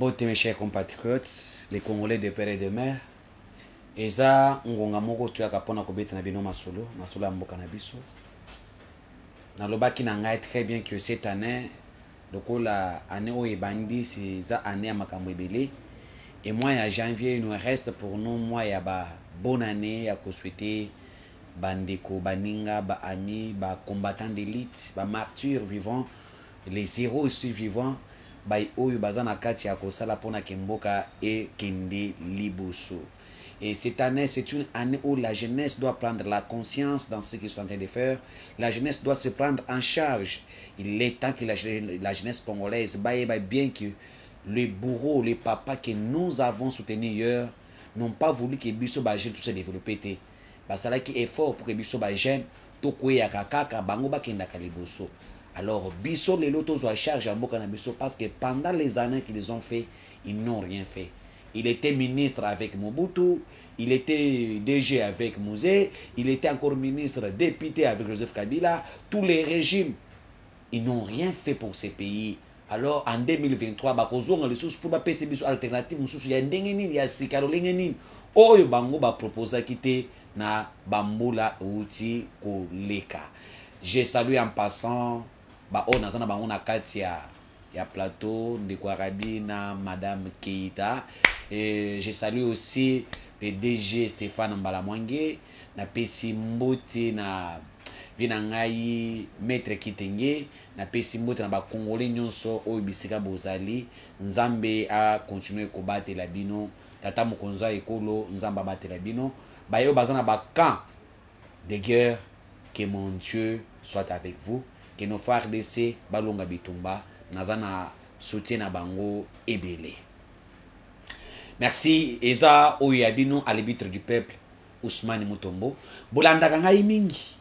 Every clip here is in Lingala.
Mbote mes chers compatriotes, les Congolais de père et de mère. Eza ngonga moko tu akapona kobeta na bino masolo ya mboka na biso. Na lobaki na ngai très bien que cette année, la année où ebandi c'est za année ya makambo ebele. Et moi ya janvier il nous reste pour nous moi ya ba bonne année ya ko souhaiter bandeko baninga ba amis ba combattants d'élite ba martyrs vivants les héros vivants bay oyo bazana kati ya kosala pona kemboka et kende liboso. Et cette année, c'est une année où la jeunesse doit prendre la conscience dans ce qu'ils sont en train de faire. La jeunesse doit se prendre en charge. Il est temps que la jeunesse congolaise baille bien que les bourreaux, les papas que nous avons soutenus hier n'ont pas voulu que Bisso Bajen tout se développe. Parce qu'il est fort pour que Bisso Bajen tout koué à kaka bango bakenda kaliboso. Alors Bisso les lotos ont charge à Mboka na Bisso parce que pendant les années qu'ils ont fait, ils n'ont rien fait. Il était ministre avec Mobutu, il était DG avec Mouzé, il était encore ministre, député avec Joseph Kabila. Tous les régimes, ils n'ont rien fait pour ces pays. Alors en 2023, bakozonga les sous pour passer biso alternative mususu ya ndengeni ya sikalolengeni oyo bango ba proposer quitter na bambula uti koleka. Je salue en passant ba ona zana bango na katia ya plateau Ndeko Arabi na Madame Keita. Et je salue aussi le DG Stéphane Mbalamwange na pesi mbote na vinangai Maître Kitenge na pesi mbote na ba Congolais nyonso oyo bisika bozali. Nzambe a continuer kobattre la bino tata mokonza ekolo nzamba battre la bino bayo bazana ba camp de guerre. Que mon Dieu soit avec vous, que nos frères DC balonga bitumba nazana soutien na bango ebele. Merci Eza Oyabino à l'arbitre du peuple Ousmane Mutombo. Bolanda ngai mingi.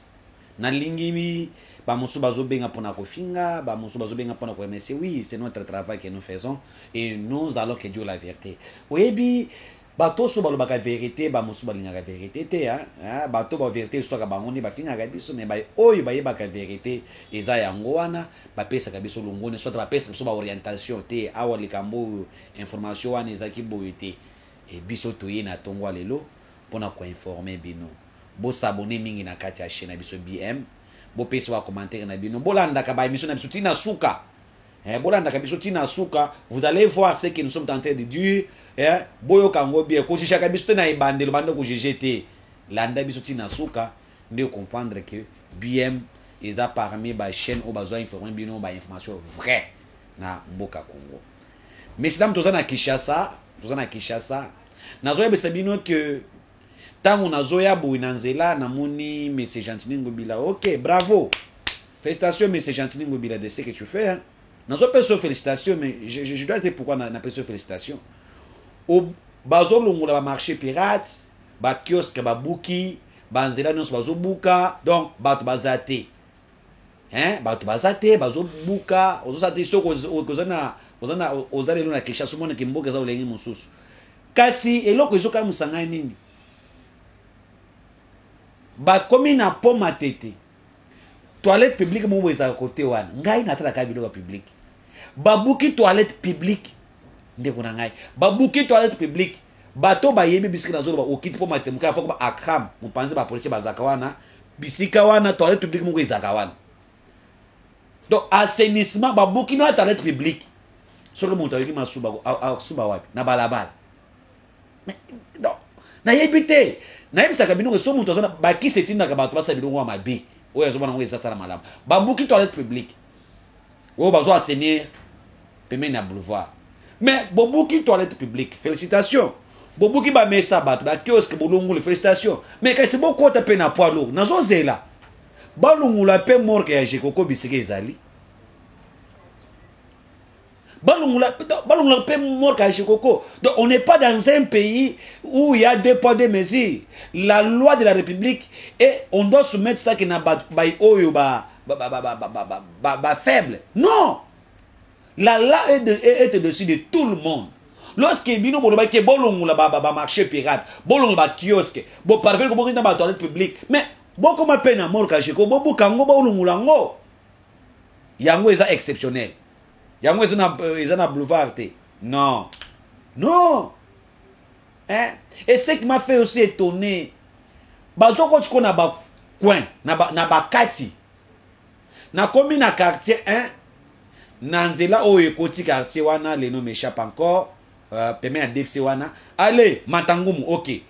Na lingi ba musu bazo benga pona kofinga, ba musu bazo benga pona ko remercier. Oui, c'est notre travail que nous faisons et nous allons que Dieu la vérité. Oyebi bato so balo baka vérité, ba musu balinga la vérité te hein. Bato ba vérité so ka bangoni ba finga ka biso mais ba oyo ba yeba ka vérité Eza yango wana ba pesa ka biso longone so ba pesa so ba orientation te awa likambo information wana ezaki boyete et biso toye na tongo lelo pona ko informer bino. Bo s'abonner mingi na kati ya chaîne na biso BM. Bo pesa wa commentaire na bino. Bolanda ka ba émission na biso tina suka. Bolanda ka biso tina suka, vous allez voir ce que nous sommes en train de dire. Boyo kango bien ko shaka biso na ibandelo bando ko GGT. Landa biso tina suka ndio comprendre que BM eza parmi ba chaîne au besoin informer bino ba information vraie na mboka Congo. Mesdames tozana Kinshasa, nazoya besabino que tango nazoya boinanzela namoni Monsieur Gentini Ngobila. OK, bravo. Félicitations Monsieur Gentini Ngobila de ce que tu fais hein. Nazo peso félicitations mais je dois dire pourquoi na peso félicitations. Au bazo longola ba marché pirate, ba kiosque ba buki, ba nzela nyonso bazo buka, donc bato bazate. Bato bazate bazo buka, ozo sate soko kozana ozalelo na Kinshasa mona kimboka za ulengi mususu. Kasi eloko ezoka musanga nini? Ba komi na poma tete. Toilette publique mo eza côté wana. Ngai na tala ka biloko public. Babuki toilette publique ndeko na ngai. Babuki toilette publique. Bato ba yebi bisika na zolo ba okiti poma tete muka fako ba akram mupanze ba police bazaka wana. Bisika wana toilette publique mo ezaka wana. Donc assainissement babuki no toilette publique. Solo monta yiki masuba suba wapi na balabala. Mais non. Na yebite. Na yebisaka bino so monta zona baki setina ka bato basa bilongo mabe. Oya zo bana ngo eza sala malaba. Babuki toilette publique. O bazo assainir peme na boulevard. Mais bobuki toilette publique. Félicitations. Bobuki ba mesa bato ba kiosque bolongo félicitations. Mais quand c'est beaucoup ta peine à poids lourd. Nazo zela. Balongo la pe morke ya jekoko bisike ezali. Balongo la pe morke ya jekoko. Donc on n'est pas dans un pays où il y a deux poids deux mesures. La loi de la République et on doit soumettre ça qui n'a pas oyo ba faible. Non. La loi est dessus de tout le monde. Lorsque bino boloba ke bolongo la ba marché pirate, bolongo ba kiosque, bo parler ko na ba toilette publique. Mais bon comme peine à mort ka jeko bo bukango bolongo lango. Yango eza exceptionnel. Yango eza na boulevard te. Non. Non. Hein? Et ce qui m'a fait aussi étonner, bazo ko tiko na ba coin, na ba kati. Na komi na quartier 1, na nzela oyo ekoti quartier wana, le nom m'échappe encore, peme ya DFC wana. Allez, Matangumu, ok.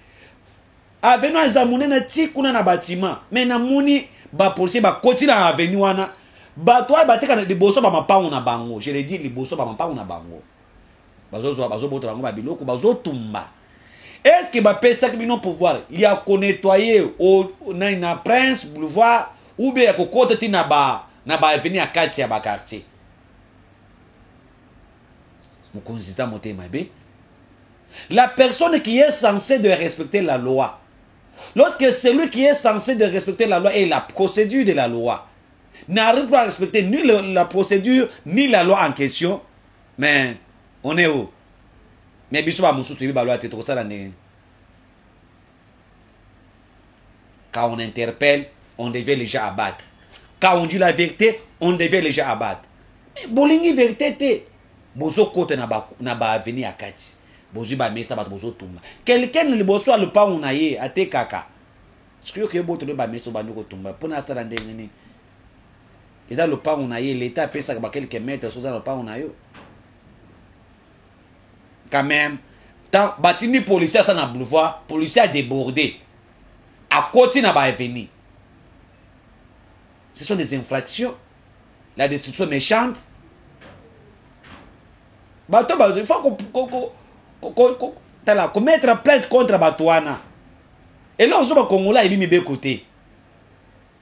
Avenue Azamune na ti kuna na bâtiment, mais na muni ba policier ba koti na avenue wana. Ba toi ba teka na liboso ba mapango na bango. Je l'ai dit liboso ba mapango na bango. Bazo boto bango ba biloko bazo tumba. Est-ce que ba pesa bino pouvoir il y a ko nettoyer au na Prince Boulevard ou bien ko kota ti na ba avenue akati ya ba quartier. Mukonzi za motema be. La personne qui est censée de respecter la loi, lorsque celui qui est censé de respecter la loi et la procédure de la loi n'arrive pas à respecter ni la procédure ni la loi en question, mais on est où? Mais quand on interpelle, on devait les gens abattre. Quand on dit la vérité, on devait les gens abattre. Mais bolingi vérité, bozo kote na ba avenir akati. Bozu ba mesa ba bozo tumba. Quelqu'un le bozo le pa on aye ate kaka. Ce que boto le ba mesa ba ndoko tumba. Pona sala ndengeni. Eza le pa on aye l'état pesa ba quelques mètres sur le pa on ayo. Quand même, tant batini policier ça na boulevard, policier a débordé. À côté na ba avenir. Ce sont des infractions. La destruction méchante. Il faut mettre plainte contre Batouana. Et là, on se Congolais, il y a côté.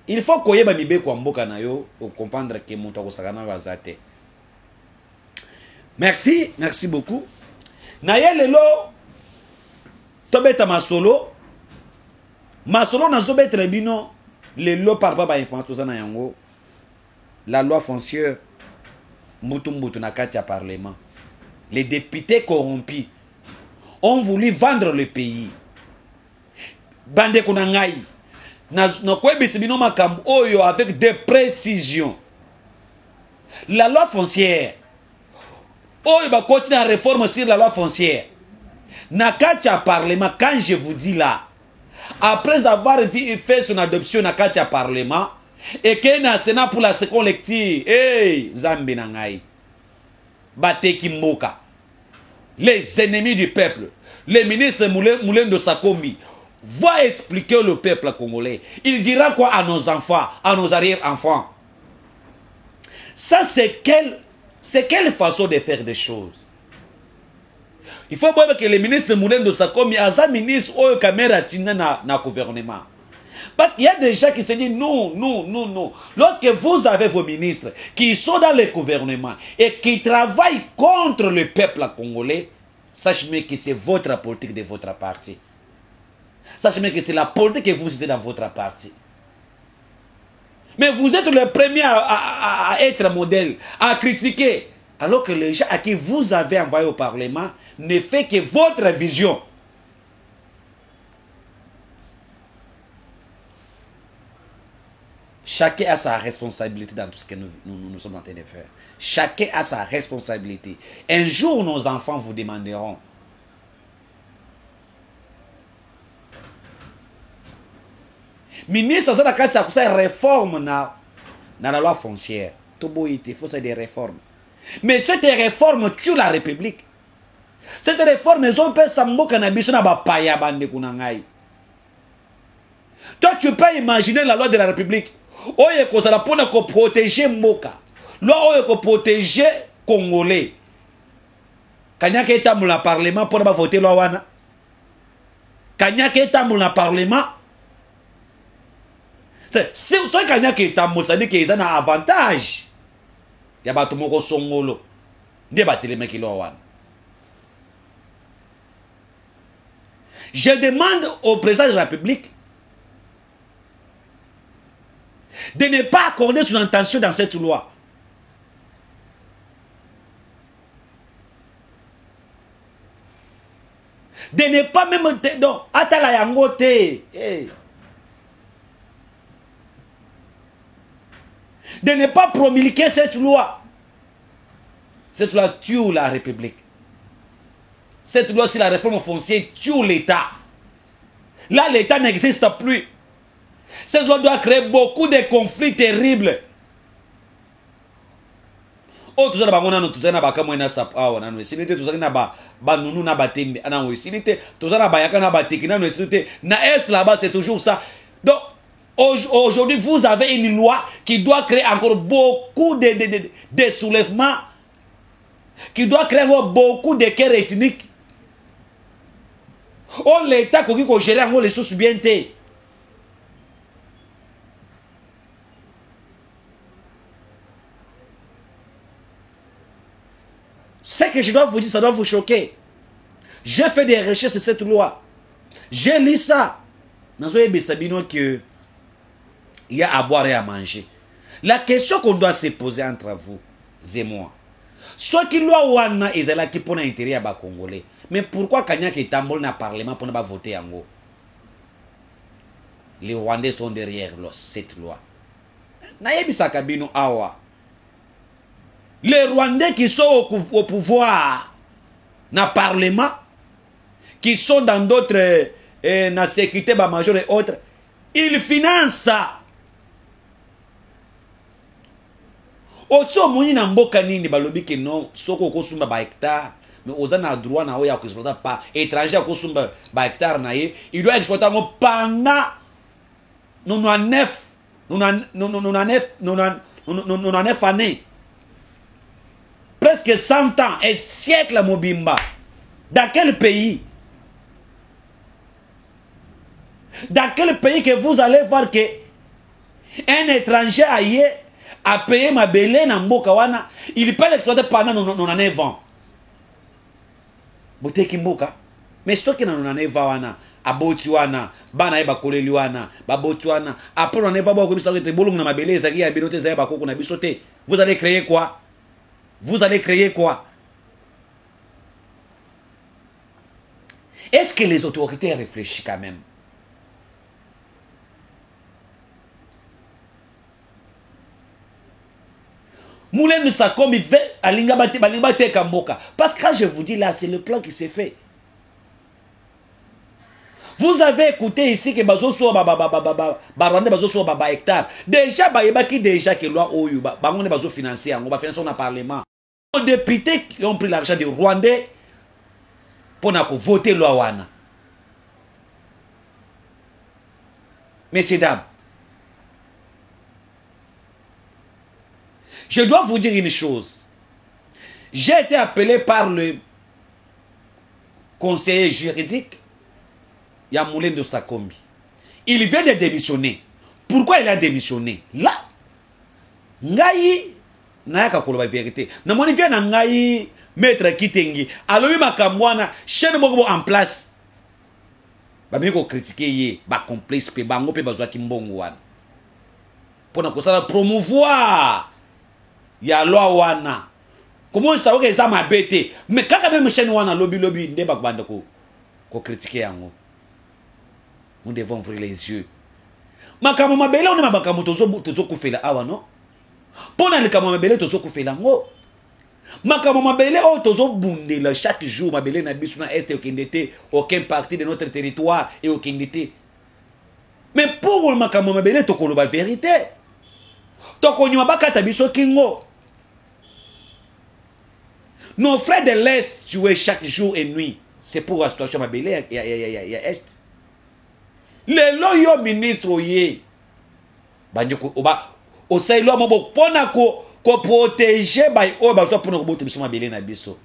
Il faut qu'on y ait des pour comprendre que mon Zate. Merci, merci beaucoup. Naye lelo, tobeta masolo. Masolo na zobe trebino, lelo par papa information na yango. La loi foncière, mbutu na kati ya parlement. Les députés corrompus ont voulu vendre le pays. Bande konangai. Na kwebisi bino makambo oyo avec des précisions. La loi foncière. Oyo ba continue la réforme sur la loi foncière. Na katia parlement, quand je vous dis là, après avoir fait son adoption na katia parlement, et qu'il y a un Sénat pour la seconde lecture, hey, Zambi nangai. Bateki Mboka, les ennemis du peuple, le ministre Moulin de Sakombi, va expliquer le peuple congolais. Il dira quoi à nos enfants, à nos arrière-enfants? Ça, c'est quelle façon de faire des choses? Il faut voir que le ministre Moulin de Sakombi a un ministre ou caméra tina na gouvernement. Parce qu'il y a des gens qui se disent non, non, non, non. Lorsque vous avez vos ministres qui sont dans le gouvernement et qui travaillent contre le peuple congolais, sachez que c'est votre politique de votre parti. Sachez que c'est la politique que vous êtes dans votre parti. Mais vous êtes le premier à être modèle, à critiquer. Alors que les gens à qui vous avez envoyé au Parlement ne font que votre vision. Chacun a sa responsabilité dans tout ce que nous sommes en train de faire. Chacun a sa responsabilité. Un jour, nos enfants vous demanderont. Ministre, ça a réforme dans la loi foncière. Il faut des réformes. Mais cette réforme tue la République. Cette réforme, ils ont fait ça. Toi, tu peux imaginer la loi de la République. Oye ko sala pona ko protéger Mboka. Loi oye ko protéger Congolais. Kanyaka etambu na parlement pour ba voter loi wana. Kanyaka etambu na parlement. C'est kanyaka etambu ça dit que ils ont un avantage. Ya ba to moko songolo. Ndé ba telema ki loi wana. Je demande au président de la République de ne pas accorder son intention dans cette loi. De ne pas même... Donc, atala yangote. Hey. De ne pas promulguer cette loi. Cette loi tue la République. cette loi sur la réforme foncière tue l'État. Là, l'État n'existe plus. Cette loi doit créer beaucoup de conflits terribles. Oh, tout ça, tout ça, là-bas, c'est toujours ça. Donc, aujourd'hui, vous avez une loi qui doit créer encore beaucoup de soulèvements, qui doit créer encore beaucoup de guerres ethniques. Oh, l'État qui gère encore les choses bien. Ce que je dois vous dire, ça doit vous choquer. J'ai fait des recherches sur cette loi. J'ai lu ça. Dans que il y a à boire et à manger. La question qu'on doit se poser entre vous et moi, soit qu'il loi wana ezala qui pour l'intérêt à bas congolais. Mais pourquoi Kanya qui tambol na parlement pour ne pas voter en haut? Les Rwandais sont derrière cette loi. Naïbisa Kabino awa. Les Rwandais qui sont au pouvoir, dans le Parlement, qui sont dans d'autres, dans la sécurité majeure et autres, ils financent ça. Aussi, au moins, dans mboka nini balobi que non, soko kosumba ba hectare, mais aux a droit na oya ko exploiter pas étranger kosumba ba hectare na ye, il doit exploiter pendant 99 années. Presque 100 ans, un siècle à Mobimba. Dans quel pays? Dans quel pays que vous allez voir que un étranger ailleurs a payé ma belé dans Mboka wana, il peut l'exploiter pendant 99 ans. Boteki Mboka. Mais ce qui est dans 99 wana, a Botswana, bana eba koleli wana, ba Botswana, après on va voir comme ça que bolong na ma belé, ça qui a biloté ça ba koko na bisoté. Vous allez créer quoi? Vous allez créer quoi? Est-ce que les autorités réfléchissent quand même? Moulin de Sakom, il fait à l'ingabate Kamboka. Parce que quand je vous dis là, c'est le plan qui s'est fait. Vous avez écouté ici que bazo so Rwanda bazo so hectare. Déjà qui déjà que loi oyu bango bazo financer on va financer on a parlement. Les députés qui ont pris l'argent des Rwandais pour voter loi wana. Messieurs dames, je dois vous dire une chose. J'ai été appelé par le conseiller juridique Yamoulin de Sakombi. Il vient de démissionner. Pourquoi il a démissionné? Là, Ngaï n'a pas la vérité. Namoni vient na Ngaï maître Kitengi. Alors il m'a kamwana chaîne moko en place. Ba meko critiquer yé, ba complice pe bango pe bazwa kimbongo wana. Pona ko sala promouvoir ya loi wana. Comment ça que ça m'a bêté? Mais quand même chaîne wana lobby ndé ba banda ko critiquer yango. Nous devons ouvrir les yeux. Makamo mabele on mabakamu tozo kufela awa no. Pona le kamo mabele tozo kufela ngo. Makamo mabele o tozo bundela chaque jour mabele na biso na est okindete aucun parti de notre territoire et okindete. Mais pour le makamo mabele tokolo ba vérité. Tokonywa bakata biso kingo. Nos frères de l'Est tués chaque jour et nuit. C'est pour la situation mabele y a Est. Les loyaux ministres yé banjoko oba osailo mobo pona ko protéger bay o ba so pona ko boto biso mabele na biso.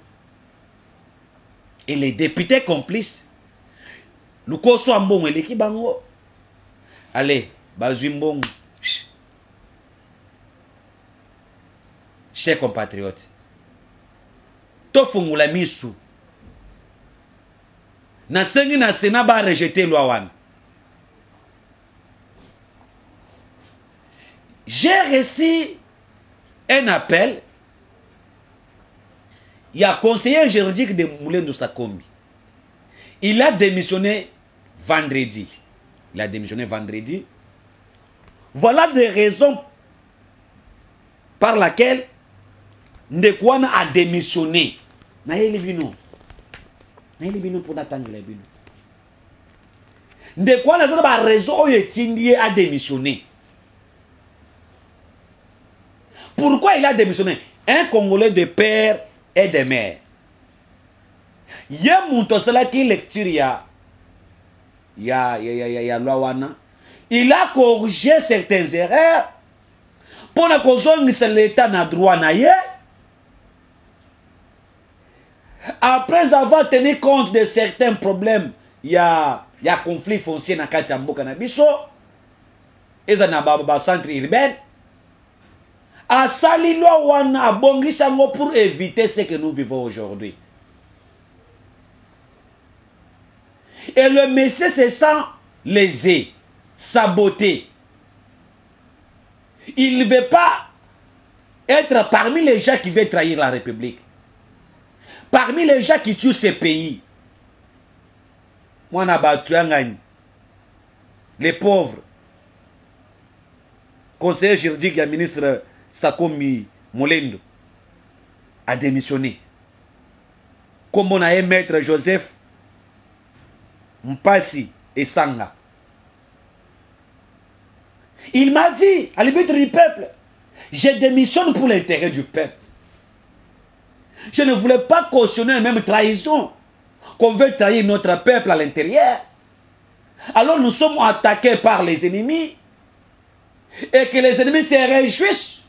Et les députés complices lukoso ambongo eleki bango. Allez, bazwi mbongo. Chers compatriotes, tofungula misu na sengi na Sénat ba rejeter loi wana. J'ai reçu un appel. Il y a un conseiller juridique de Moulin de Sakombi. Il a démissionné vendredi. Voilà des raisons par lesquelles Ndekwana a démissionné. nayebi bino mpona tangela bino ndeko wana aza na baraison oyo etindi ye adémissionné. Pourquoi il a démissionné? Un Congolais de père et de mère. Il y a une lecture, il y a loi wana. Il a corrigé certaines erreurs pour que l'État n'a droit na ye. Après avoir tenu compte de certains problèmes, il y a conflit foncier na kati ya mboka na biso. Eza na ba centre urbain. A sali loi wana a bongisango pour éviter ce que nous vivons aujourd'hui. Et le monsieur se sent lésé, saboté. Il ne veut pas être parmi les gens qui veulent trahir la République. Parmi les gens qui tuent ces pays. Moi, les pauvres. Conseiller juridique et ministre Sakomi Molendo a démissionné. Comme on a un maître Joseph Mpasi et Sanga. Il m'a dit, à l'arbitre du peuple, je démissionne pour l'intérêt du peuple. Je ne voulais pas cautionner la même trahison, qu'on veut trahir notre peuple à l'intérieur. Alors nous sommes attaqués par les ennemis, et que les ennemis se réjouissent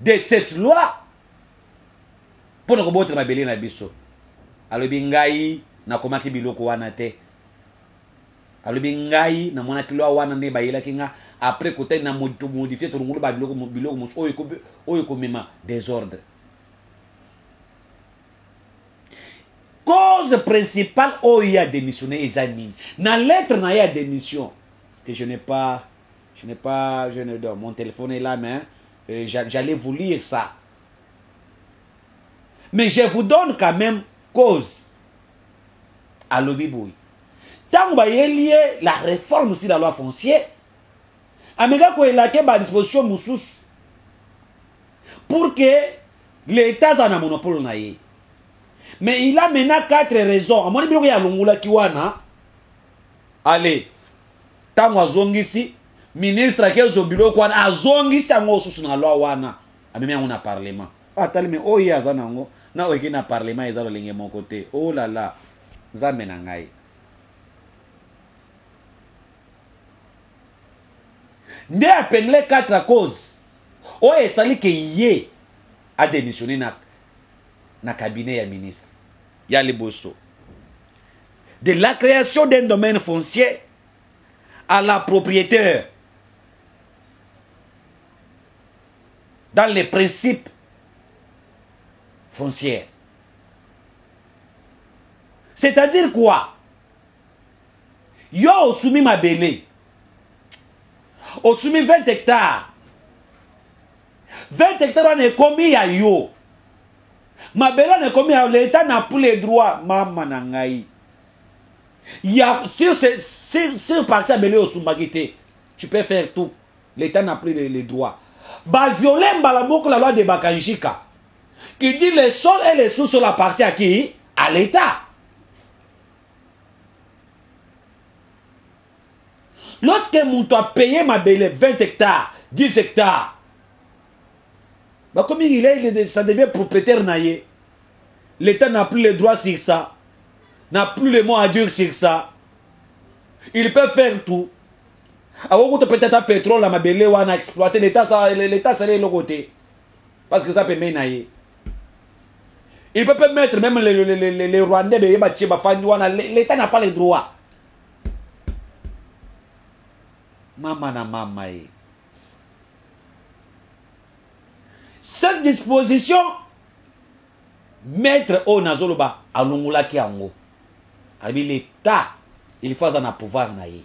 de cette loi pour ne pas être na biso. Alobi ngai na komaki biloko wana te. Alobi ngai na monaki loi wana ne bayela kinga après côté na modifier to ngulu ba biloko mos oyo komema désordre. Cause principale où il y a démissionné Ezani. Dans la lettre na y a démission. Parce que mon téléphone est là mais j'allais vous lire ça. Mais je vous donne quand même cause. À l'Obiboui. Tant que vous lié la réforme aussi de la loi foncière, Amega ko elake ba disposition moussous pour que l'État ait un monopole na ye. Mais il a maintenant 4 raisons. À mon avis, il y a l'ongula kiwana. Allez, tant que zongisi, ministre qui est au bureau kwana azongisi tango sous na loi wana. Amemi on a parlement. Ah tali mais oh ya zanango. Na oki na parlement ezalo linge mon côté. Oh là là. Zamena ngai. Nde appelé 4 causes. Oh et sali que yé a démissionné na cabinet ya ministre. Ya les bosso. De la création d'un domaine foncier à la propriétaire. Dans les principes fonciers. C'est-à-dire quoi? Yo osumi ma belé. Osumi 20 hectares. 20 hectares on est commis à yo. Ma belé on est commis à l'État n'a plus les droits. Maman nangai. Sur parti à belé osumagité. Tu peux faire tout. L'État n'a plus les droits. Bah violer la loi de Bakanjika. Qui dit les sols et les sous-sols appartiennent à qui? À l'État. Lorsque mon a payé ma belle 20 hectares, 10 hectares, bah comme il est, ça devient propriétaire naïe. L'État n'a plus les droits sur ça, n'a plus les mots à dire sur ça. Il peut faire tout. Alors peut-être un pétrole à ma belle ou à exploiter l'État, c'est le côté. Parce que ça peut mener naïe. Il peut permettre même les Rwandais, l'État n'a pas les droits. Maman na maman. Cette disposition, maître au Nazoloba, à l'Ongula qui a ngo. Avec l'État, il faut en pouvoir naïe.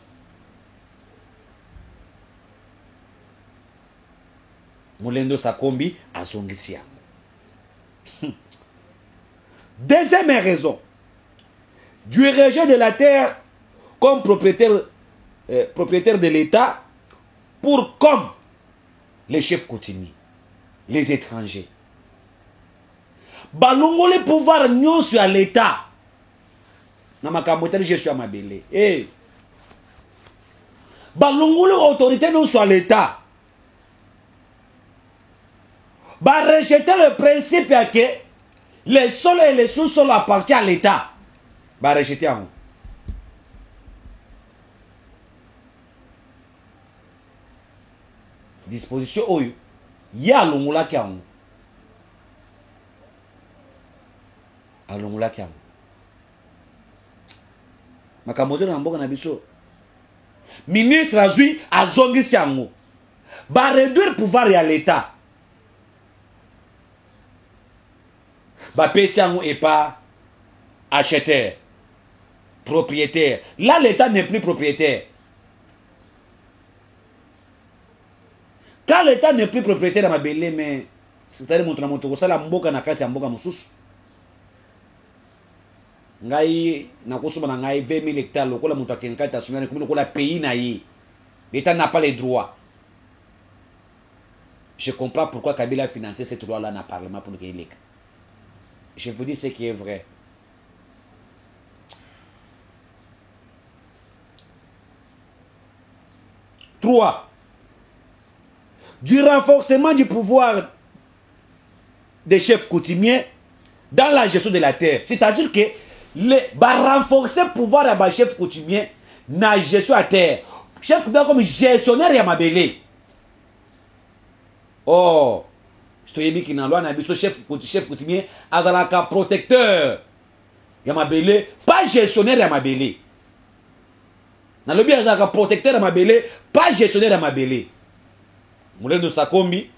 Moulendo Sakombi à Zongisia. Deuxième raison, du rejet de la terre comme propriétaire de l'État pour comme les chefs coutumiers, les étrangers. Balongo les pouvoirs non sur l'État na makambo tali je suis à mabele. Eh. Balongolo autorité non soit l'état. Ba rejeter le principe que les sols et les sous-sols appartiennent à l'état. Ba rejeter en. Disposition oyo ya longola kiango. Alongola kiango. Makamozo na mboka na biso. Ministre azui azongisi yango. Ba réduire pouvoir ya l'état. Ba pesi yango et pas acheteur, propriétaire. Là l'état n'est plus propriétaire. Quand l'état n'est plus propriétaire à ma belle, mais c'est-à-dire mon tramoto, ça la mboka na kati ya mboka mususu. Ngai na kusuma na ngai 20 000 hectares lokola mutu akenkata asumana comme lokola pays na ye. L'état n'a pas les droits. Je comprends pourquoi Kabila a financé cette loi là dans le parlement pour qu'il y. Je vous dis ce qui est vrai. Trois. Du renforcement du pouvoir des chefs coutumiers dans la gestion de la terre. C'est-à-dire que renforcer le pouvoir des chefs coutumiers dans la gestion de la terre. Chef coutumier comme gestionnaire ya mabele. Oh, je te dis que dans la loi, chef coutumier azalaka protecteur ya mabele, pas gestionnaire ya mabele. Dans le bien azalaka protecteur ya mabele, pas gestionnaire ya mabele. Moulin Sakombi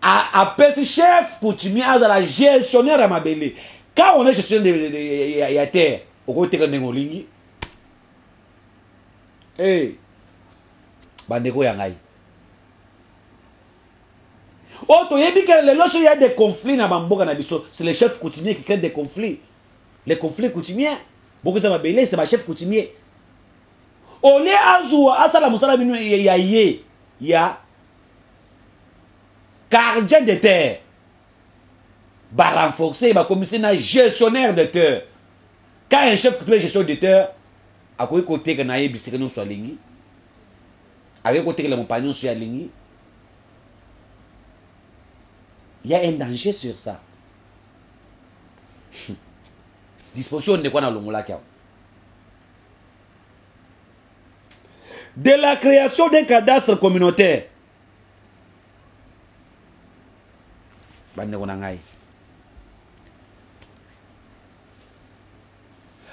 a petit chef coutumier à la gestionnaire à ma belle. Quand on est gestionnaire de terre, au côté de Nengolingi, hey, Bandeko Yangai. Oh, tu as dit que lorsqu'il y a des conflits dans Bamboka Nabiso, c'est les chefs coutumiers qui créent des conflits. Les conflits coutumiers, beaucoup de ma belle, c'est ma chef coutumier. On est à Zoua, à Salamoussala, il y a gardien de terre. Va renforcer, va commissionner un gestionnaire de terre. Quand un chef coutumier gestionnaire de terre, à quoi côté que naïe bisque non soit lingi, à quoi côté que le compagnon soit lingi, il y a un danger sur ça. Disposition de quoi dans l'ongola kia. De la création d'un cadastre communautaire.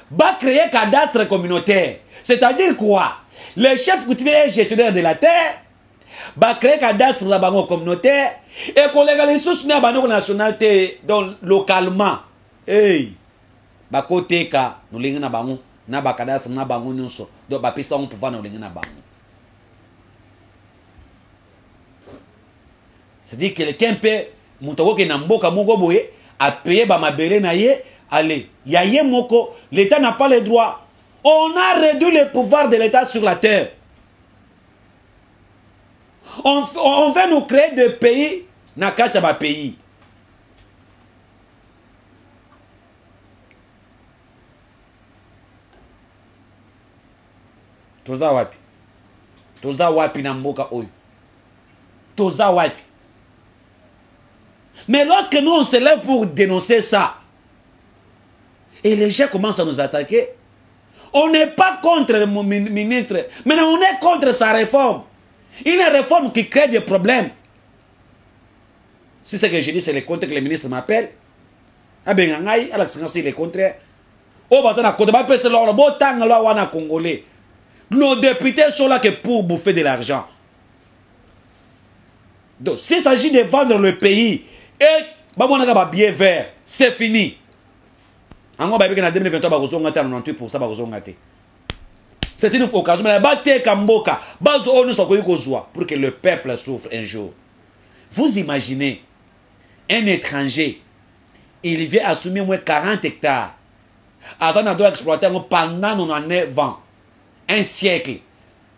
Va créer un cadastre communautaire. C'est-à-dire quoi? Les chefs coutumiers et gestionnaires de la terre va créer un cadastre communautaire et qu'on légalise sous la nationalité localement. Hey! Ba côté ka nous lingi na bango na ba cadastre na bango nyonso donc ba pesa on pouvoir na lingi na bango. C'est-à-dire que quelqu'un peut mutoko ke na mboka moko boye a payer ba mabele na ye allez ya ye moko l'état n'a pas les droits. On a réduit le pouvoir de l'état sur la terre. On veut nous créer des pays na kacha ba pays. Toza wapi? Toza wapi na mboka oyo? Toza wapi? Mais lorsque nous on se lève pour dénoncer ça, et les gens commencent à nous attaquer, on n'est pas contre le ministre, mais on est contre sa réforme. Une réforme qui crée des problèmes. Si ce que je dis, c'est le contraire que le ministre m'appelle. Ah ben, c'est le contraire. Oh, bah, ça n'a pas c'est l'or, bon temps, là, on a Congolais. Nos députés sont là que pour bouffer de l'argent. Donc, s'il s'agit de vendre le pays, et on a un billet vert, c'est fini. En 2023, c'est une occasion. Pour que le peuple souffre un jour. Vous imaginez un étranger, il vient assumer moins 40 hectares. Azana doit exploiter pendant 9 ans. Un siècle.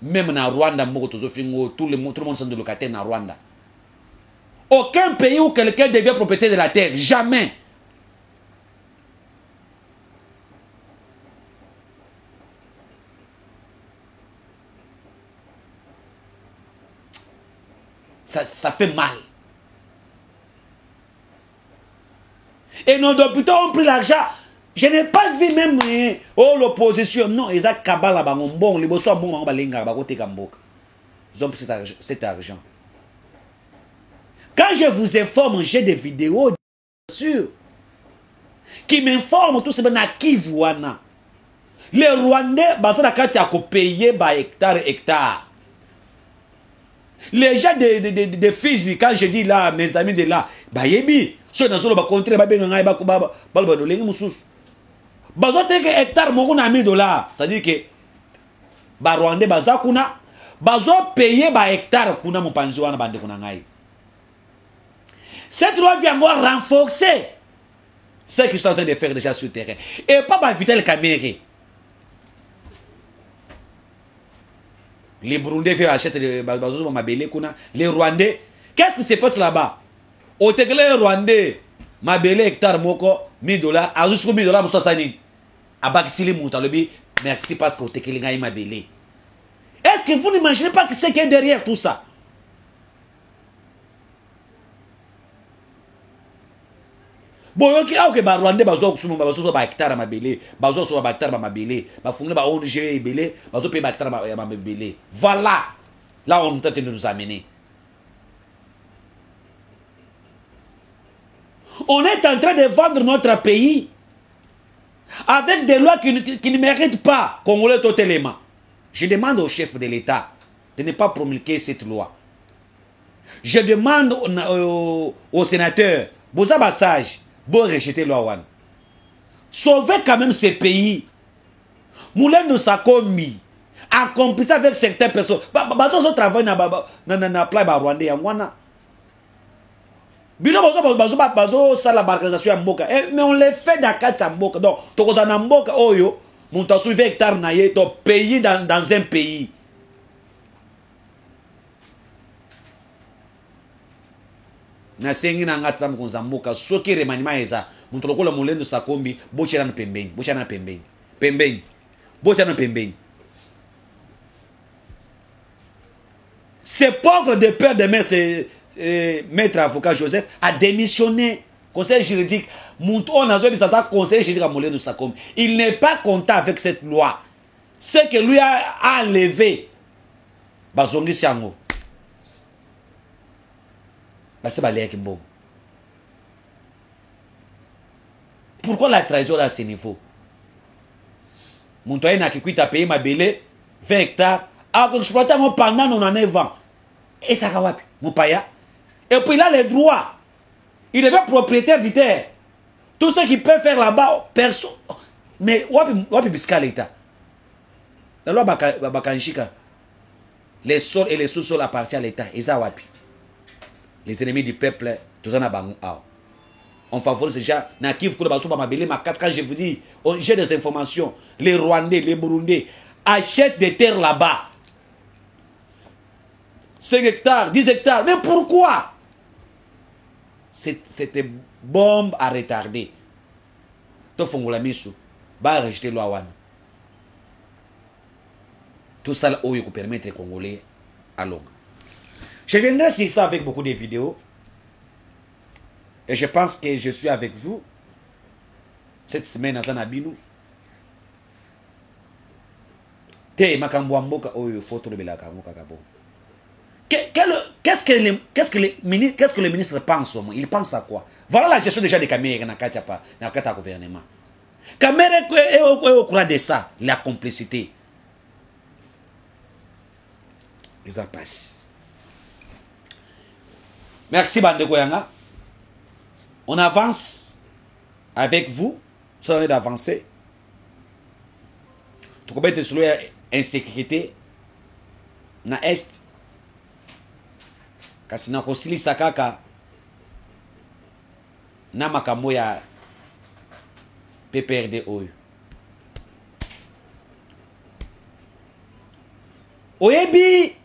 Même en Rwanda, tout le monde sont de locataires en Rwanda. Aucun pays où quelqu'un devient propriétaire de la terre. Jamais. ça fait mal. Et nos députés ont pris l'argent. Je n'ai pas vu même l'opposition. Non, ils ont kabala bon, les bossons bon balinga bakote kamboka. Ils ont pris cet argent. Quand je vous informe, j'ai des vidéos, bien sûr, qui m'informent tout simplement qui voient. Les Rwandais, ils ont payé par hectare. Les gens de physique, quand je dis là, mes amis de là, bah yebi, ceux dans le contre, bah ben ngai bah lengi musus. Bah zo teke hectare moko na $1000, ça dit que bah Rwandais bah za kuna, bah zo payer bah hectare kuna mon panzi wana bande kuna ngai. Cette loi vient encore renforcer ce qu'ils sont en train de faire déjà sur le terrain et pas bah éviter le caméra. Les Burundais veulent acheter les Rwandais. Qu'est-ce qui se passe là-bas? Au Téglé Rwandais, Mabélé hectare moko, $1000, à jusqu'au $1000, pour ça, à Bakisili Moutalobi, merci parce que au Téglé Mabélé. Est-ce que vous n'imaginez pas que c'est qui est derrière tout ça? Bon, ok, bah Rwandais, bah zo ba hectare Mabélé, bah zo ba hectare Mabélé, bah fondé ba ONG Belé, bah zo paye ba hectare Mabélé. Voilà, là on tente de nous amener. On est en train de vendre notre pays avec des lois qui ne méritent pas Congolais totalement. Je demande au chef de l'État de ne pas promulguer cette loi. Je demande au sénateur, Boza Bassage, bon rejeter la loi. Sauvez quand même ces pays. Moulin de Sakomi, accomplissez avec certaines personnes. Bazo travail na play ba Rwanda ya mwana. Bino bazo ça la balkanisation ya mboka. Mais on les fait dans quatre mboka. Donc tokoza na mboka oyo, monta suivre hectare na ye to pays dans un pays. Na sengi na ngata mkonza mboka soki remanima eza muntu lokola mulendo sakombi bochera na pembeni bochera na pembeni. Ces pauvres de père de mère, maître avocat Joseph a démissionné conseil juridique. On a besoin conseil juridique à mulendo sakombi. Il n'est pas content avec cette loi. Ce que lui a enlevé bazongi siango. Pourquoi la trahison à ce niveau? Mon toyen n'a qui a payé ma belé 20 hectares à exploiter pendant 9 ans. Et ça va mon paya. Et puis il a les droits. Il devient propriétaire du terre. Tout ce qu'il peut faire là-bas, personne. Mais wapi biscal l'État. La loi Bakanchika. Les sols et les sous-sols appartiennent à l'État. Et ça wapi. Les ennemis du peuple, tout ça n'a pas. On favorise déjà. Quand je vous dis, j'ai des informations. Les Rwandais, les Burundais achètent des terres là-bas. 5 hectares, 10 hectares. Mais pourquoi? C'était bombe à retarder. Tout ça là où il peut permettre aux Congolais à longue. Je viendrai sur ça avec beaucoup de vidéos. Et je pense que je suis avec vous cette semaine à Zanabinou. Qu'est-ce que le ministre pense au moins? Il pense à quoi? Voilà la gestion déjà des caméras dans le gouvernement. Caméra est au courant de ça, la complicité. Ils en passent. Merci Bandeko Yanga. On avance avec vous. Vous allez d'avancer. Tu peux être sur l'insécurité. Na est. Kasi na kosili sakaka. Na makambo ya PPRD oyo. Oyebi.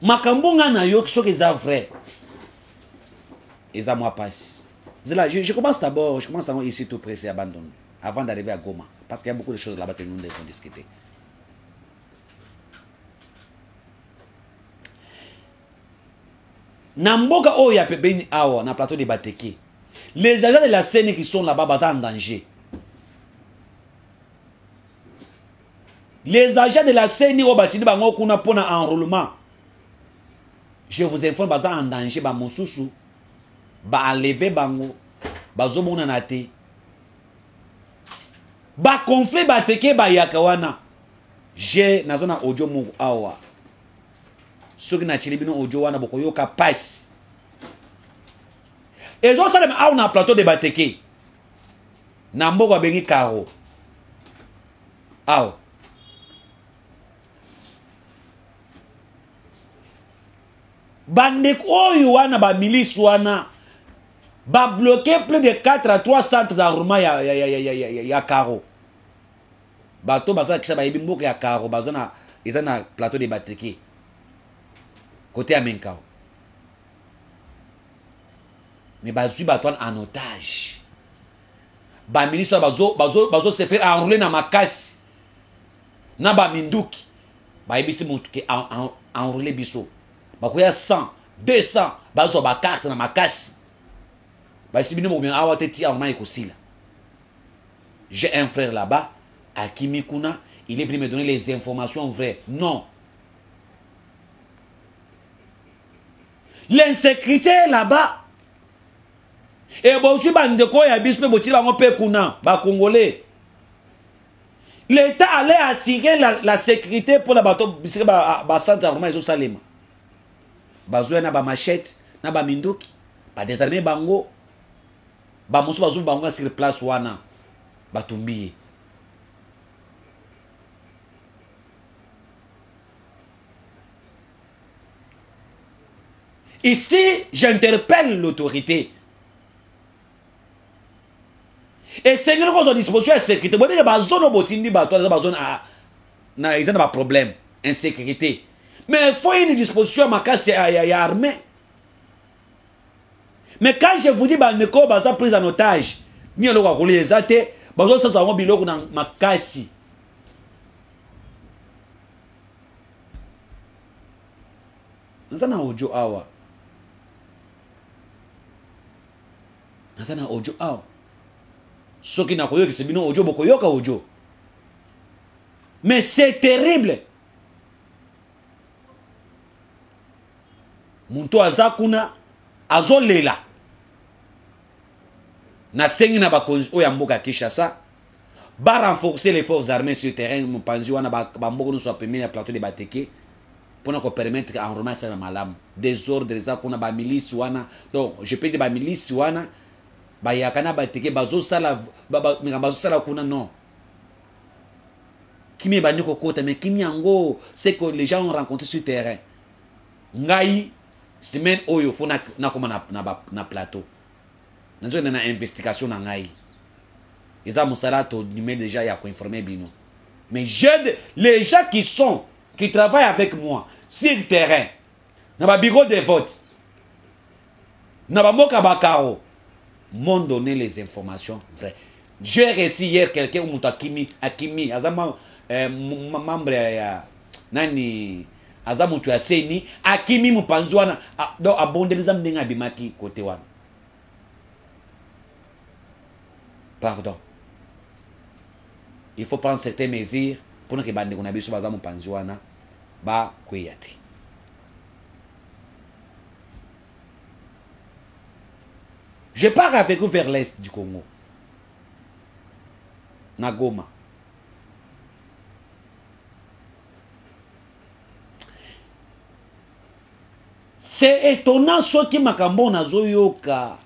Makambo nga na yo soki eza vrai. Eza moi passe. Je commence d'abord ici tout près, c'est abandonné. Avant d'arriver à Goma. Parce qu'il y a beaucoup de choses là-bas que nous devons discuter. Namboka Oya Pebeni Awa, na plateau de Bateke. Les agents de la scène qui sont là-bas, sont en danger. Les agents de la scène au bâtiment, bango kuna pona enrôlement. Je vous informe, baza en danger, ba mosusu, ba enlever bango, bazo mona nate. Ba conflit Bateke ba yakawana. J'ai nazana audio mungu awa. Soki na chilibino audio wana boko yoka passe. Et donc ça awa na plateau de Bateke. Na mboka bengi karo. Awa. Bandek oyo wana ba milice wana ba bloqué plus de 4 à 3 centres d'enrôlement ya karo. Bato baza kisa ba yebi mboka ya karo bazana ezana plateau de Bateke. Côté à Menkao. Mais bazui baton en otage. Ba ministre bazo se faire enrouler na makasi. Na ba minduki. Ba yebisi mutu ke enrouler biso. Ba koya 100, 200 bazo ba carte na makasi. Ba sibini mo bien awate ti en ekosila. J'ai un frère là-bas à Kimikuna, il est venu me donner les informations vraies. Non. L'insécurité là-bas. Et bon, si bandeko ya bispe boti bango pe kuna, ba congolais. L'État allait assurer la sécurité pour la bateau, ba centre d'armement et Salema. Bazoya na ba machette, na ba mindoki, ba désarmer bango. Ba musu bazoum bango sur place wana. Ba tumbiye. Ici, j'interpelle l'autorité. Et c'est une chose de disposition de sécurité. Il y a des zones où il y a des problèmes, insécurité. Mais il faut une disposition de armée. Mais quand je vous dis que les gens sont pris en otage, ni le roi les athées, bazo ça va biloko na makasi. Nazana audio awa. Nazana audio awa. Soki na koyoki sebino audio boko yoka audio. Mais c'est terrible. Muntu azakuna azolela. Na sengi na bakonzi oya mboka Kinshasa ba renforcer les forces armées sur le terrain mpanzi wana ba mboko no soit premier plateau de Bateke pour nous permettre en remettre na malam désordre za kuna ba milice wana. Donc je peux dire ba milice wana ba yakana Bateke bazo sala bazo sala kuna non kimi ba nyoko kota mais kimi yango c'est que les gens ont rencontré sur le terrain ngai semaine oyo fona na koma na plateau. Nous avons une investigation dans l'AI. Ils ont déjà informé Bino. Mais j'aide les gens qui travaillent avec moi sur le terrain. Dans le bureau de vote. Dans le moka bakaro. M'ont donné les informations vraies. J'ai reçu hier quelqu'un où Akimi, Azama, membre Nani, Azamutu Aseni, Akimi Mupanzwana, donc abondé les amener à Bimaki côté one. Pardon. Il faut prendre certaines mesures pour que bande qu'on a besoin de panzuana ba kuyate. Je pars avec vous vers l'est du Congo. Nagoma. C'est étonnant ce qui m'a cambo nazoyoka.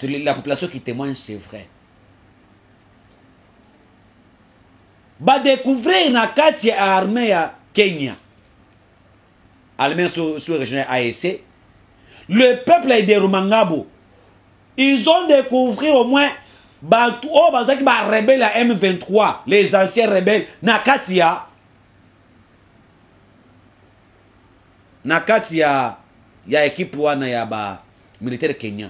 La population qui témoigne, c'est vrai. Va découvrir na kati armée ya Kenya. Armée sous région AEC. Le peuple de Rumangabo. Ils ont découvert au moins qui va rebelle à M23, les anciens rebelles na kati ya équipe wana ya ba militaire Kenya.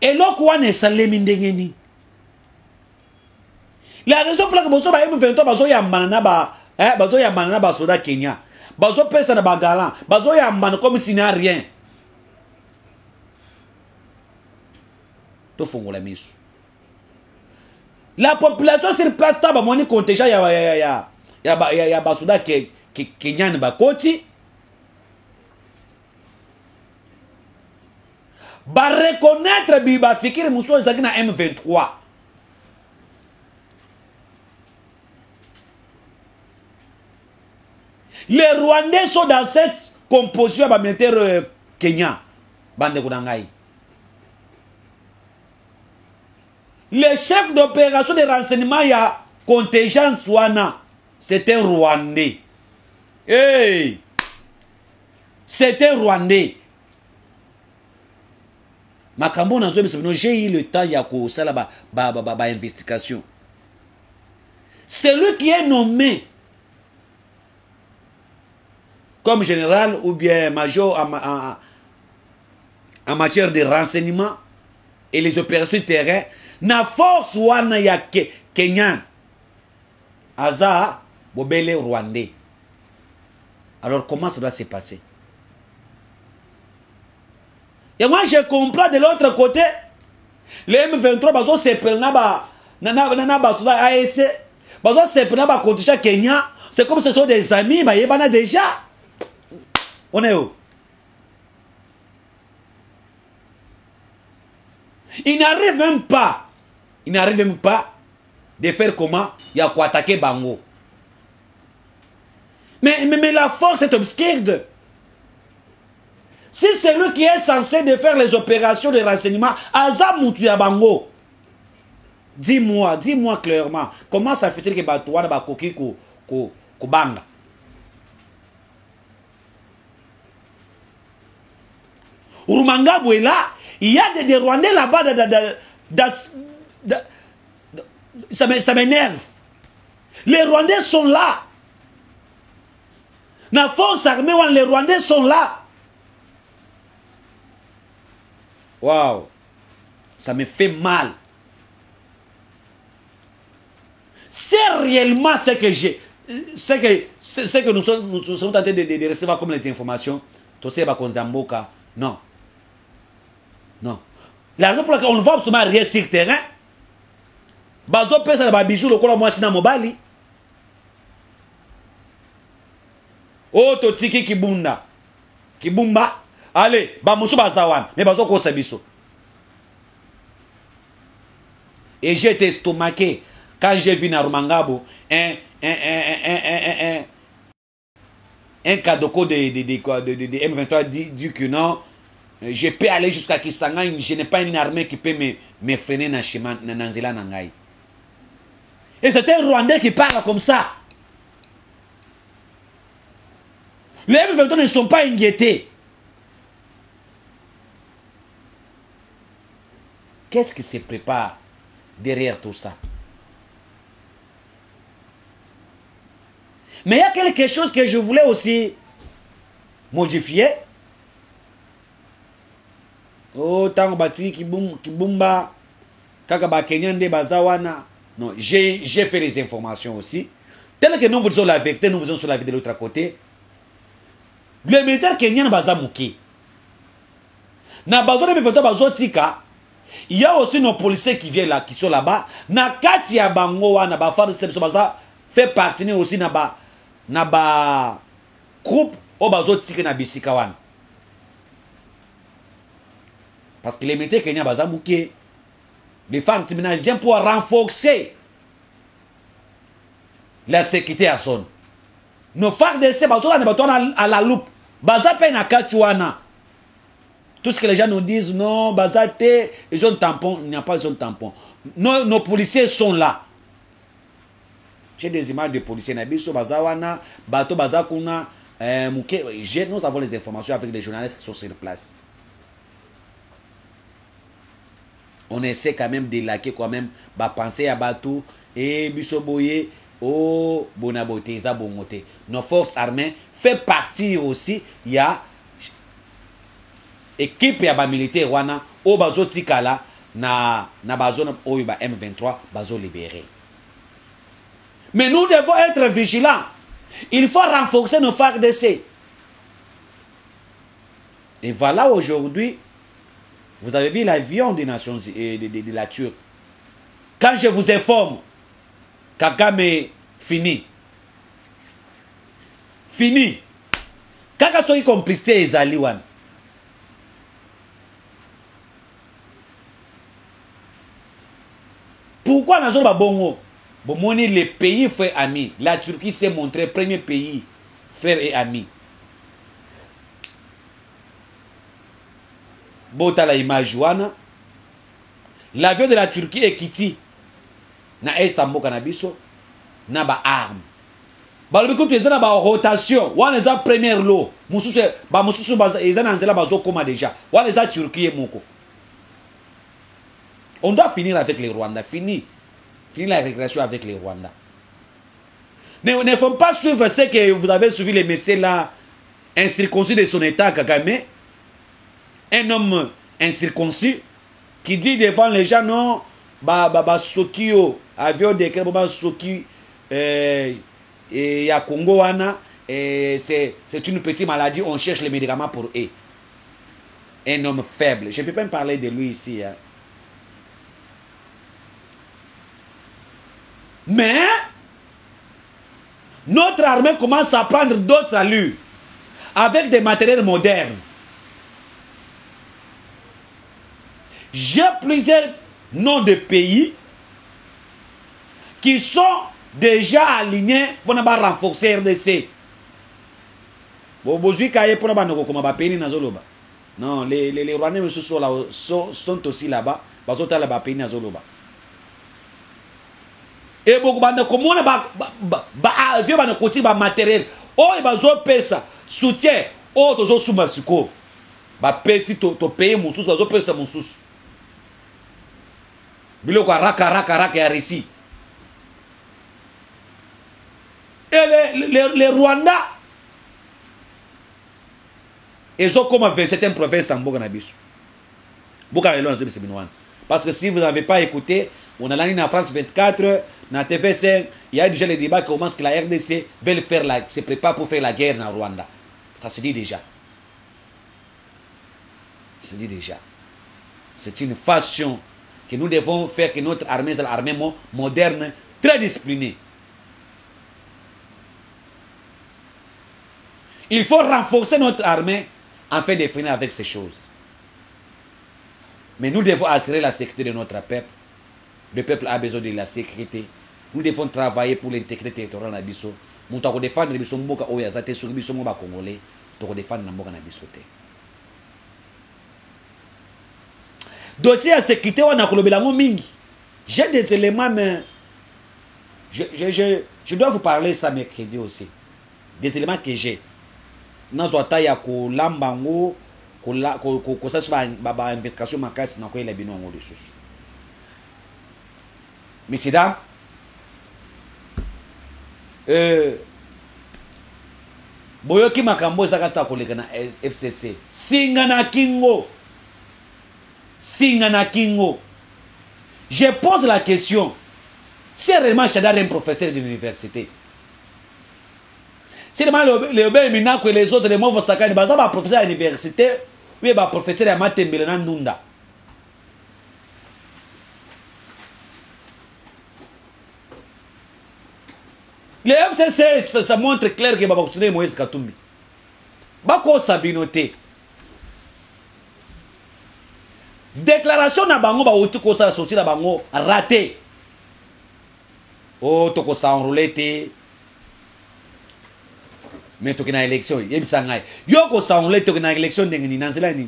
Et là, quoi n'est salé mindengeni? La raison pour laquelle bazo ba M23 bazo ya manana ba bazo ya manana ba soda Kenya. Bazo pesa na bagalan, bazo ya man comme si n'a rien. To fongola misu. La population sur place taba moni contingent ya basoda Kenyan ba koti. Ba reconnaître bi ba fikiri muso zaki na M23. Les Rwandais sont dans cette composition militaire Kenya. Bande Kunangai. Le chef d'opération de renseignement, il y a contingent Swana. C'est un Rwandais. Hey! C'est un Rwandais. Makambo j'ai eu le temps, il y a ça là investigation. Celui qui est nommé comme général ou bien major en matière de renseignement et les opérations de terrain, na force wana ya Kenyan aza bobele Rwandais. Alors comment ça doit se passer? Et moi je comprends de l'autre côté, les M23 bazo se prennent na basoda AEC, bazo se prennent ba contingent Kenya, c'est comme ce sont des amis, bah yebana déjà. On est où? Il n'arrive même pas. Il n'arrive même pas de faire comment? Il y a quoi attaquer Bango. Mais la force est obscure. Si c'est lui qui est censé de faire les opérations de renseignement, Azamoutu ya Bango. Dis-moi clairement, comment ça fait-il que Batouana Bakoki ko banga? Urumangabo est là, il y a des Rwandais là-bas, ça m'énerve. Les Rwandais sont là. La force armée, les Rwandais sont là. Waouh, ça me fait mal. C'est réellement ce que j'ai, ce que nous sommes tentés de recevoir comme les informations. Toseba Konzamboka, non. Non. La raison pour laquelle on ne voit absolument rien sur le terrain, bazo pesa ba bijou lokola moi sina mobali. Oh totiki kibunda. Kibumba. Allez, ba musu bazawan, mais bazo ko sabiso. Et j'ai été estomaqué quand j'ai vu na Rumangabo un cadeau de M23 dit que non. Je peux aller jusqu'à Kisangani, je n'ai pas une armée qui peut me freiner dans le chemin, dans Nzela Nangai. Et c'est un Rwandais qui parle comme ça. Les M23 ne sont pas inquiétés. Qu'est-ce qui se prépare derrière tout ça? Mais il y a quelque chose que je voulais aussi modifier. Oh, tango bati kibumba kaka ba Kenyan de bazawana. Non, j'ai fait les informations aussi. Tel que nous vous disons la vérité, nous vous disons sur la vie de l'autre côté. Le militaire Kenyan bazamuki. Na bazone me bazotika. Il y a aussi nos policiers qui viennent là, qui sont là-bas. Na kati ya bango wana ba far de baza fait partie aussi na ba groupe o bazotika na bisika wana. Parce que les militaires kenyans bazamouké, les femmes viennent pour renforcer la sécurité à zone. Nos femmes de ces bateaux à la loupe. Bazape na kachuana. Tout ce que les gens nous disent, non, bazate, les zones tampons, il n'y a pas de zone tampon. Nos policiers sont là. J'ai des images de policiers nabiso bazawana, bateau bazakuna, nous avons les informations avec les journalistes qui sont sur place. On essaie quand même d'élaquer quand même, penser à bateau et bisoboye, oh, bonaboté, zabongoté. Nos forces armées fait partie aussi, il y a équipe ya militaire wana, au bazo tikala, na bazone, oh, M23, bazo libéré. Mais nous devons être vigilants. Il faut renforcer nos FARDC. Et voilà aujourd'hui, vous avez vu l'avion des Nations de la Turquie. Quand je vous informe, Kagame est fini. Fini. Kaka soki complicité ezali wana. Pourquoi nous avons bongo? Bon, les pays frères amis. La Turquie s'est montré premier pays frère et ami. Bota la image wana. L'avion de la Turquie est quitté. Na Istanbul canabiso. Na ba arme. Balobi ko tu ezana ba rotation. Wana eza première lot. Mususu ba mususu ba ezana nzela bazo koma déjà. Wana eza Turquie moko. On doit finir avec les Rwandais. Fini la régression avec les Rwandais. Ne faut pas suivre ce que vous avez suivi les messieurs là, incirconcis de son état, Kagame. Un homme incirconcis qui dit devant les gens non, Sokio, avion de Kébaba Soki, et à Congo, c'est une petite maladie, on cherche les médicaments pour eux. Un homme faible. Je ne peux pas me parler de lui ici. Hein. Mais notre armée commence à prendre d'autres allures avec des matériels modernes. J'ai plusieurs noms de pays qui sont déjà alignés pour renforcer RDC. Non, les Rwandais sont aussi là-bas. Et beaucoup de communes avion ba côté ba matériel oh bazo pesa soutien oh tozo suma siko ba pesi to payer mususu bazo pesa mususu biloko raka ya récit. Et les Rwandais ils ont comme 27e province en Boganabisu. Parce que si vous n'avez pas écouté, on a l'année en France 24, dans TV5, il y a déjà les débats qui commencent que la RDC veut se prépare pour faire la guerre en Rwanda. Ça se dit déjà. Ça se dit déjà. C'est une façon que nous devons faire que notre armée soit l'armée moderne, très disciplinée. Il faut renforcer notre armée afin de finir avec ces choses. Mais nous devons assurer la sécurité de notre peuple. Le peuple a besoin de la sécurité. Nous devons travailler pour l'intégrité territoriale de Nabiso. Nous devons défendre les Bisomboka Oyazate sur les Bisomboka Congolais. Nous devons défendre Namboka Nabisote. Dossier à sécurité, on a Kolobelango Mingi. J'ai des éléments, mais je dois vous parler ça mercredi aussi. Des éléments que j'ai. Nazwata ya Kolambango. Kosa sur ba investigation makasi na koyela bino ngo lisusu. Misida boyoki makambo zakata koleka na FCC. Singa na kingo. Je pose la question. C'est réellement Chadar un professeur d'université. C'est vraiment les autres, les mots sakani, bah professeur à l'université, oui, bah professeur à Matembele Nandunda. Les FCC, ça montre clair que Baba Kousouné Moïse Katumbi. Bako Sabinoté. Déclaration na bango ba outi ko sa sorti na bango raté. Oh, toko sa enroulé. Mais tu as une élection, il y a une élection de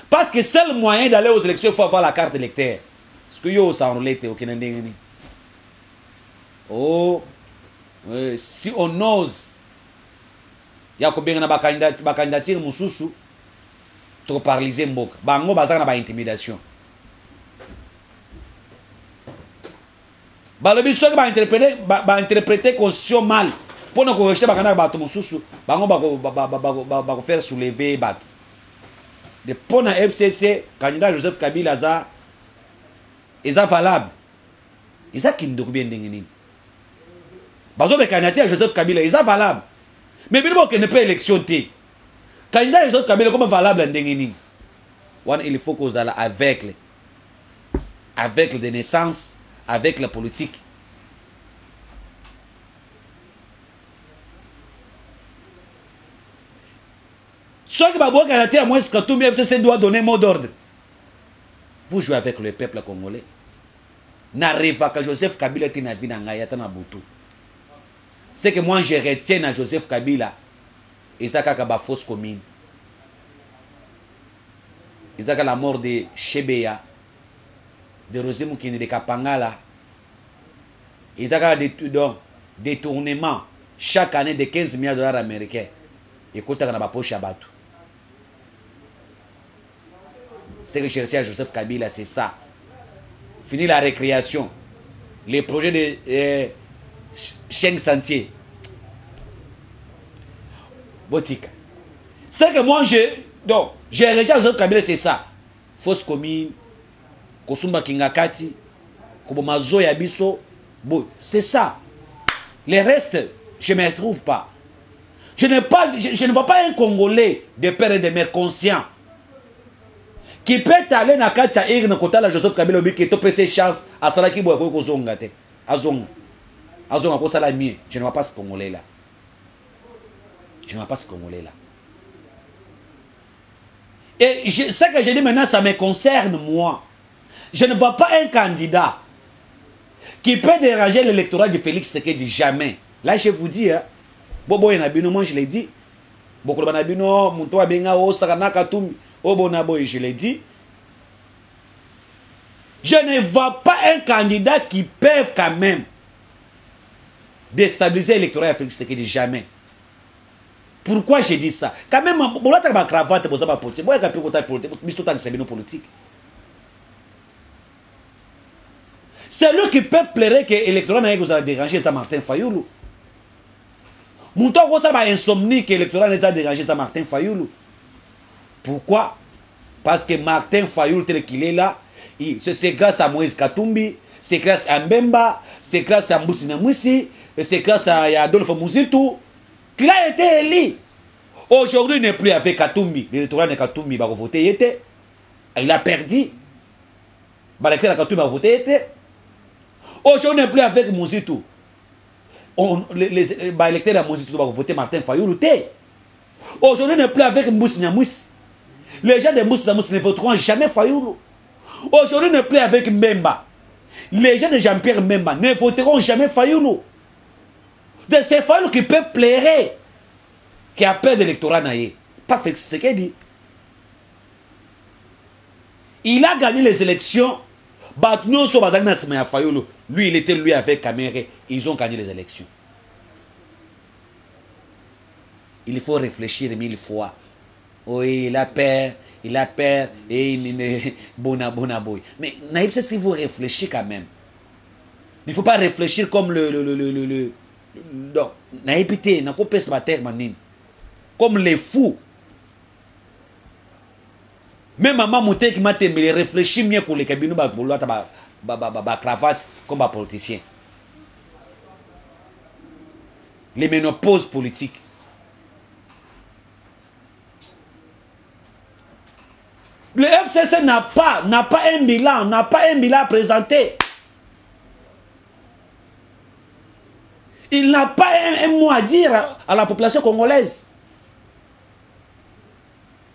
parce que c'est le moyen d'aller aux élections, il faut avoir la carte électeur. Parce que yo ça oh, si on ose, il y a combien de candidature mususu, tu paralyser mbok. Bango bazana ba intimidation. Balobi so ba interpréter constitution mal. Pour nous rejeter bakana bato mususu, bango ba faire soulever bato. De pour na FCC, candidat Joseph Kabila za est valable. Isa kindoko bien ndenge nini. Bazo be candidat à Joseph Kabila, isa valable. Mais bien que ne pas élection té. Candidat à Joseph Kabila comme valable ndenge nini. One il faut qu'on aille avec des naissances, avec la politique. Soit que Babou Kanate à moins que tout le FCC doit donner mot d'ordre. Vous jouez avec le peuple congolais. N'arrive pas que Joseph Kabila qui n'a vu dans Ngayata na Boutou. C'est que moi je retiens à Joseph Kabila. Et ça kaka fausse commune. Et ça la mort de Chebeya, de Rosé Moukine, de Kapangala. Et ça détournement chaque année de 15 milliards de dollars américains. Et quand on a ma poche à Batou. Ce que je cherchais à Joseph Kabila, c'est ça. Fini la récréation. Les projets de Cheng Sentier. Botika. C'est que moi, j'ai rejeté à Joseph Kabila, c'est ça. Fausse commune, Kosumba Kingakati, Kobomazo Yabiso. Bon, c'est ça. Les restes, je ne me retrouve pas. Je ne vois pas un Congolais de père et de mère conscient qui peut aller dans Katia et dans côté de Joseph Kabila qui peut ses chances à Salaki Boako Kozongate. Azong. Azong à cause la mienne. Je ne vois pas ce Congolais là. Je ne vois pas ce Congolais là. Et ce que je dis maintenant, ça me concerne moi. Je ne vois pas un candidat qui peut déranger l'électorat de Félix Tshisekedi jamais. Là, je vous dis, hein, Bobo Nabino, moi je l'ai dit. Boko Nabino, Moutoua Benga, Osakanaka, Toum, Obonaboy, je l'ai dit. Je ne vois pas un candidat qui peut quand même déstabiliser l'électorat de Félix Tshisekedi jamais. Pourquoi j'ai dit ça? Quand même, on a ma cravate pour ça politique. Moi, j'ai politique. C'est lui qui peut plaire que l'électorat n'a dérangé ça Martin Fayoulou. Mouton ça va insomnie que l'électorat n'a dérangé ça Martin Fayoulou. Pourquoi? Parce que Martin Fayoulou tel qu'il est là, c'est grâce à Moïse Katumbi, c'est grâce à Mbemba, c'est grâce à Mboussina Moussi, c'est grâce à Adolphe Mouzitou qu'il a été élu. Aujourd'hui, il n'est plus avec Katumbi. L'électorat de Katumbi va voter. Il a perdu. L'électorat de Katumbi va voter. Aujourd'hui, il n'est plus avec Mouzitou. L'électeur de Mouzitou va voter Martin Fayoulou. Aujourd'hui, il n'est plus avec Mboussina Moussi. Les gens de Mboussina Moussi ne voteront jamais Fayoulou. Aujourd'hui, il n'est plus avec Mbemba. Les gens de Jean-Pierre Mbemba ne voteront jamais Fayoulou. C'est Fayoulou qui peut plaire, qui a peur de l'électorat naïe. Pas Félix Tshisekedi. Il a gagné les élections. Lui, il était lui avec Kamere. Ils ont gagné les élections. Il faut réfléchir 1000 fois. Oui, il a peur. Il a peur. Et il est bonaboy. Mais naïf, c'est si vous réfléchissez quand même. Il ne faut pas réfléchir comme non, naïpité, n'a pas ce matin, manine. Comme les fous. Même maman Mouté qui m'a témé, réfléchit mieux pour les cabinets, cravate comme un politicien. Les ménopauses politiques. Le FCC n'a pas un bilan, à présenter. Il n'a pas un mot à dire à la population congolaise.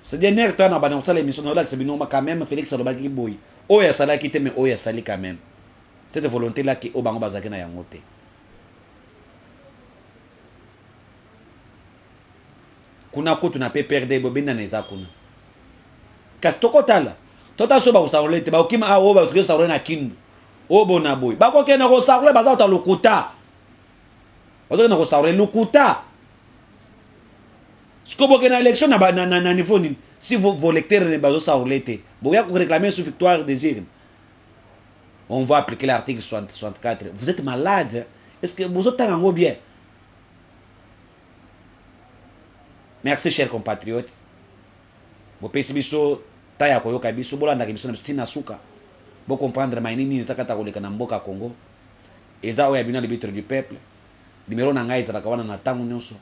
Ce dernier temps, on a annoncé l'émission quand même Félix Salobaki Boy. Oya Sala qui mais Oya Sali quand même. Cette volonté-là qui est au Bango Bazaki na Yangote. Kuna ko tu n'as pas perdu bobina neza kuna. Kastoko tala. Tota so ba usaolete ba okima a oba tuyo saolete na kindu. Obona boy. Ba ko kena ko saolete baza ta lokuta. Baza na ko saolete lokuta. Ce que vous avez l'élection na niveau si vos lecteurs ne sont pas saolete, vous réclamer sur victoire des îles. On va appliquer l'article 64. Vous êtes malade. Est-ce que vous êtes en bien? Merci, chers compatriotes. Vous pouvez biso taya koyoka biso bolanda biso na stina suka. Vous comprendre mainini zakata koleka na mboka Congo. eza oyo ya bino arbitre du peuple numéro na ngai ezalaka wana na ntango nyonso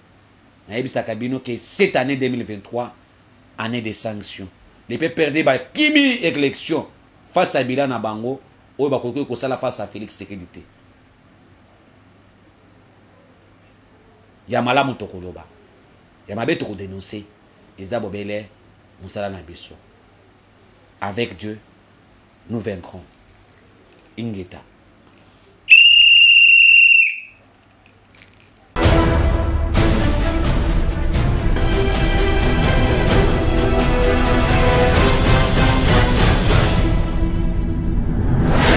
nayebisaka bino ke cette année 2023 année de sanction ne peut perdre bakimi élection face à bilan na bango oyo bakoki kosala face à Félix Tshisekedi te ya malamu tokoloba ya mabe tokodénoncer eza bobele mosala na biso avec Dieu nous vaincrons ingeta